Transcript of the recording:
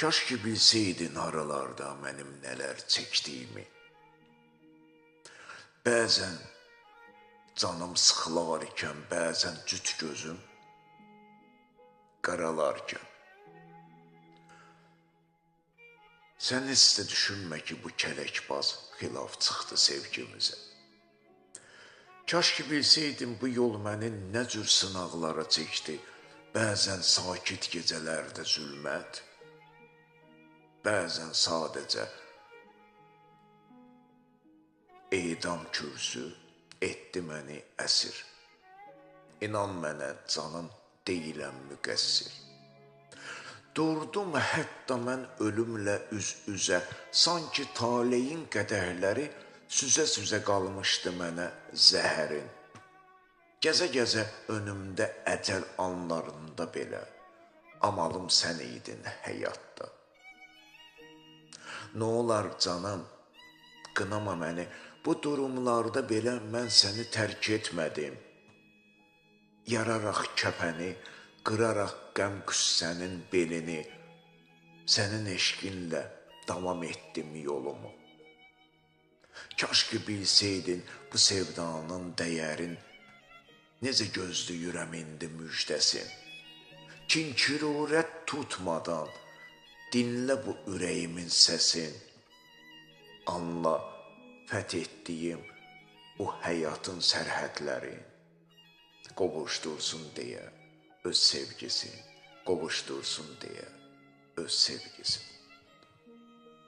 Kaş ki bilseydin aralarda mənim nələr çəkdiyimi. Bəzən canım sıxılarkən, bəzən cüt gözüm qaralarkən. Sən heç də düşünmə ki, bu kələkbaz xilaf çıxdı sevgimizə. Kaş ki bilseydim bu yol məni nə cür sınaqlara çəkdi. Bəzən sakit gecələrdə zülmət, bəzən sadəcə edam kürsü etdi məni əsir. İnan mənə canım deyiləm müqəssir. Durdum hətta mən ölümlə üz-üzə, sanki taleyin qədəhləri süzə-süzə qalmışdı mənə zəhərin. Gəzə-gəzə önümdə əcəl anlarında belə, amalım sən idin həyatda. Nə olar canım, qınama məni, bu durumlarda belə mən səni tərk etmədim. Yararaq kəpəni, qıraraq qəm-qüssənin belini, sənin eşqinlə davam etdim yolumu. Kaş ki bilseydin bu sevdanın dəyərin, necə gözləyirəm indi müjdəsin. Kinkirurət tutmadan, dinlə bu ürəyimin səsin. Anla fəth etdiyim o həyatın sərhədlərin. Qovuşdursun deyə öz sevgisin, qovuşdursun deyə öz sevgisin.